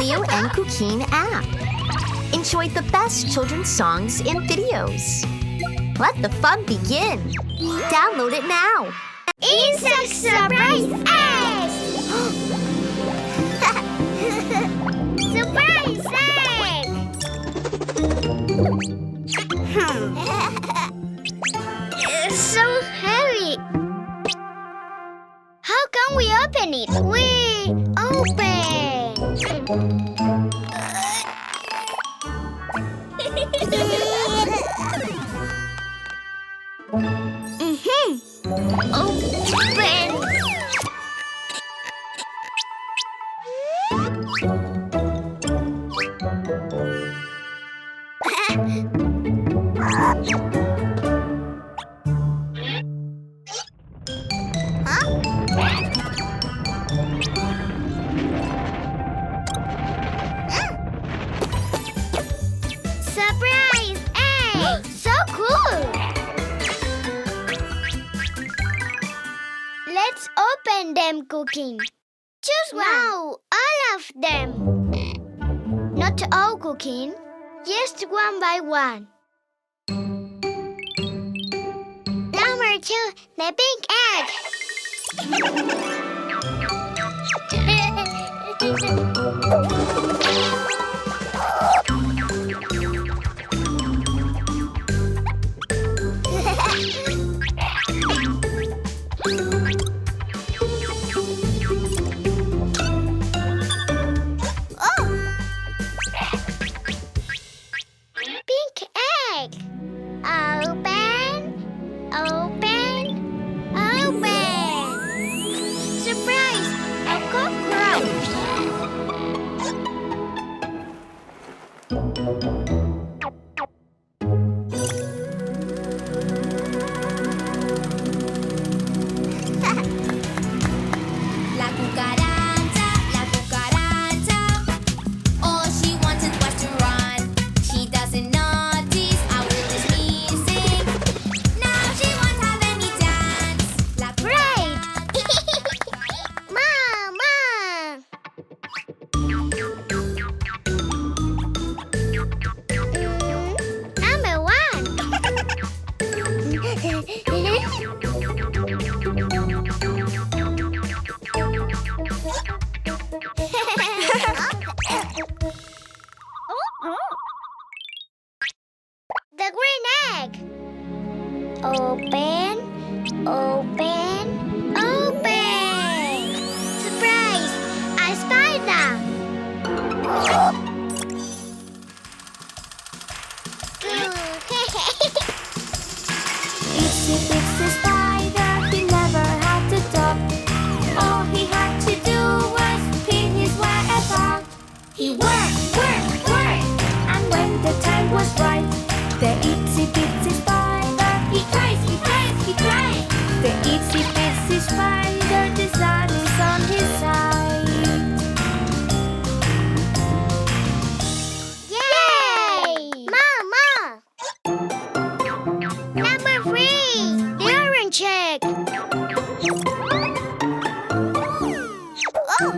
Leo and Cuquin app. Enjoy the best children's songs and videos. Let the fun begin. Download it now. Insect surprise eggs! Surprise egg! It's so heavy. How can we open it? We open. Open. Surprise egg! So cool! Let's open them, Cuquin. Choose one. No, all of them. Not all, Cuquin. Just one by one. Number 2, the pink Pink egg. Open, open, open. Surprise! A cockroach. La cucaracha, all she wanted was to run. She doesn't notice our this music. Now she won't have any dance. La Right! Mama! Number 1. The green egg. Open, open, open. Surprise! A spider. Itsy bitsy spider, he never had to talk. All he had to do was pin his web. He worked, and when the time was right, the itsy bitsy spider, he cries. The itsy bitsy spider, the sun is on his side. Yay! Mama! Number 3. The orange egg. Oh!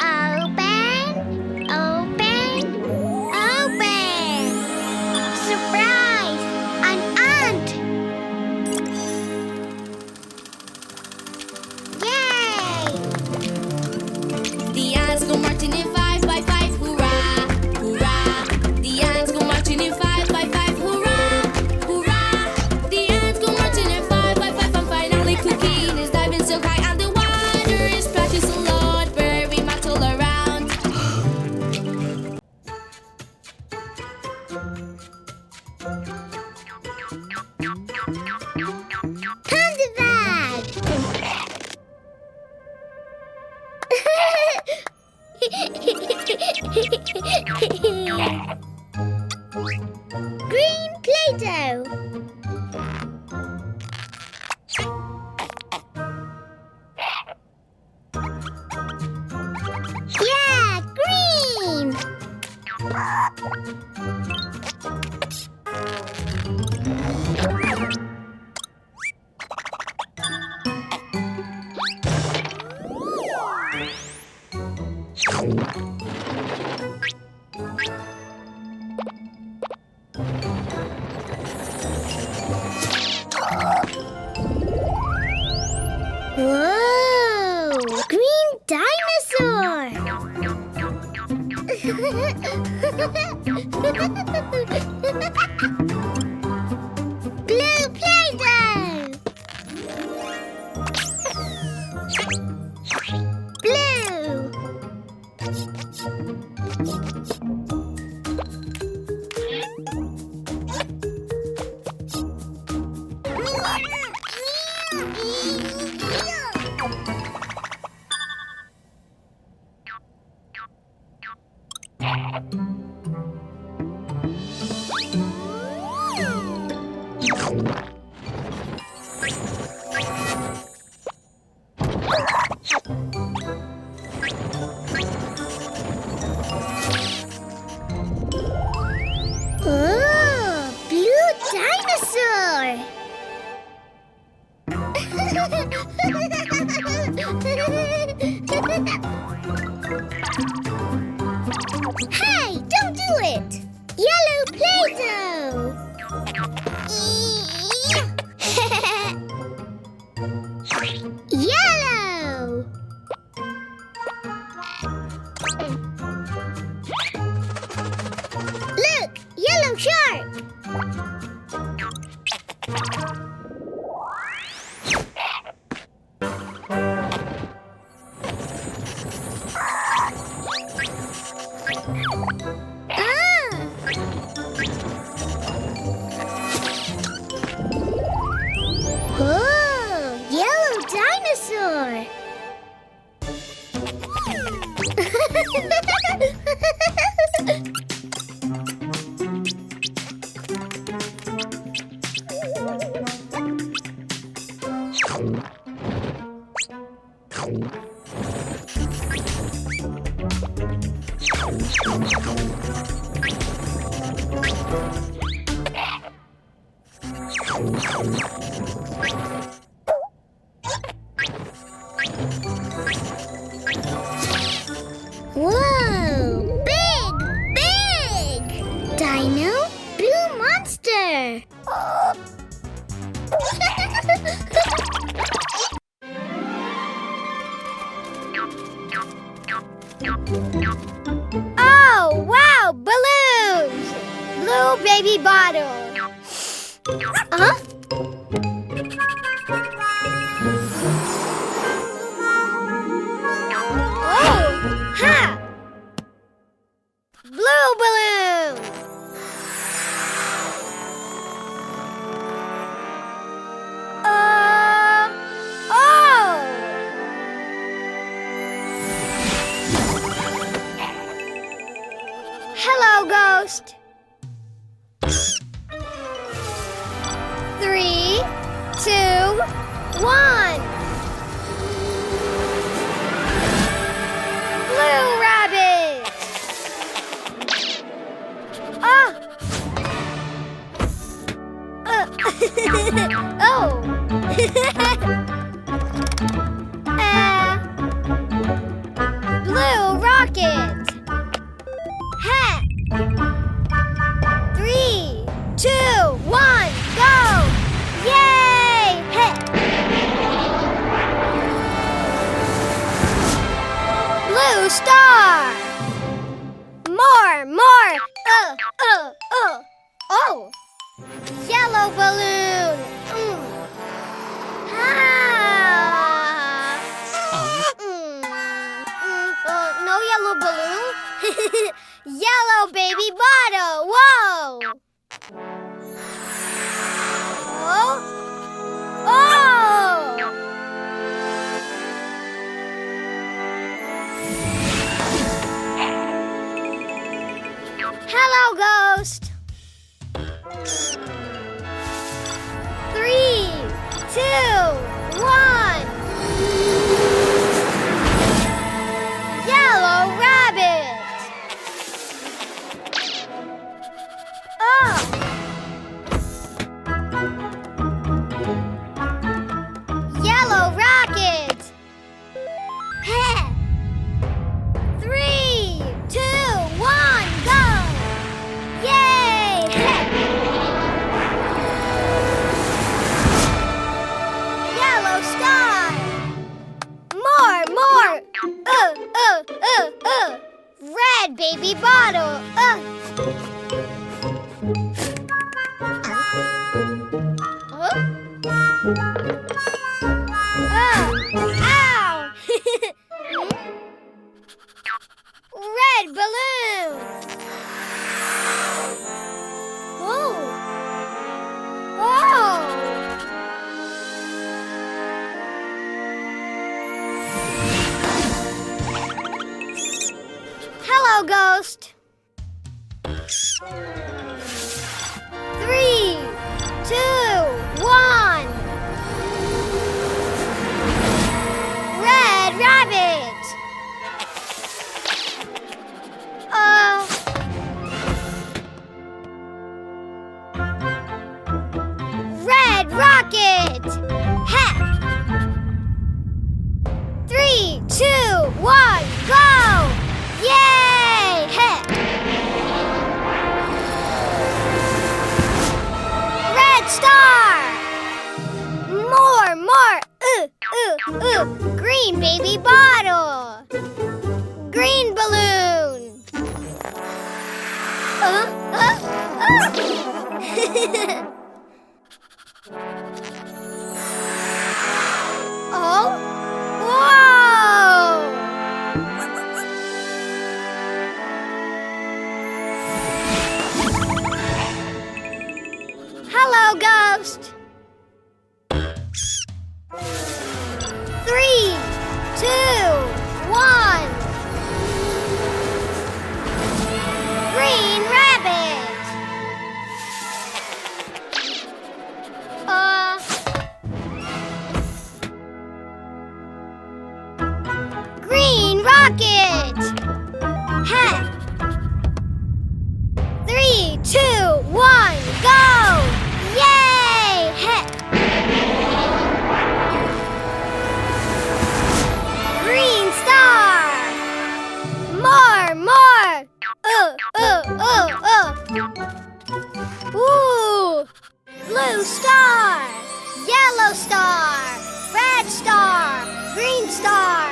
Open, open, open. Surprise! An ant. Yay! The ants go marching in 5 by 5, hurrah, hurrah. The ants go marching in 5 by 5, hurrah, hurrah. The ants go marching in 5 by 5, and finally Cuquin is diving so high, and the water is splashing so loud, very much all around. Candy bag. Green Play-Doh. Whoa! Green dinosaur! Blue Play-Doh! Blue! Oh, blue dinosaur! Hey, don't do it! Yellow Play-Doh! Yellow! Look! Yellow shark! Oh, yellow dinosaur! Whoa! Big! Dino? Blue monster! Oh, wow! Balloons! Blue baby bottle. Huh? Oh! Ha! Blue balloon! Oh! Hello, ghost. 3, 2, 1. Blue rabbit. Ah. Oh. Blue rocket. Ha. 3, 2, 1, go! Yay! Hey! Blue star! More! Oh! Yellow balloon! No yellow balloon? Yellow baby bottle! Whoa! Oh! Hello, ghost. 3, 2, 1. Yellow rabbit. Oh. Yellow rocket. Hey. 3, 2, 1, go. Yay! Hey. baby bottle. Ow! Red balloon. Whoa! Whoa! Hello, ghost. 3, 2, 1. Red rabbit. Red rocket. Ha! 3, 2, 1, go! Yay! Ha! Red star. More. Green baby bottle. Green balloon. Oh! Whoa! Hello, ghost. 3, 2, 1. Green rabbit. Green rocket. Ha! 3, 2, 1, go! Yay! Ha! Green star. More. Ooh! Blue star. Yellow star. Red star. Green star.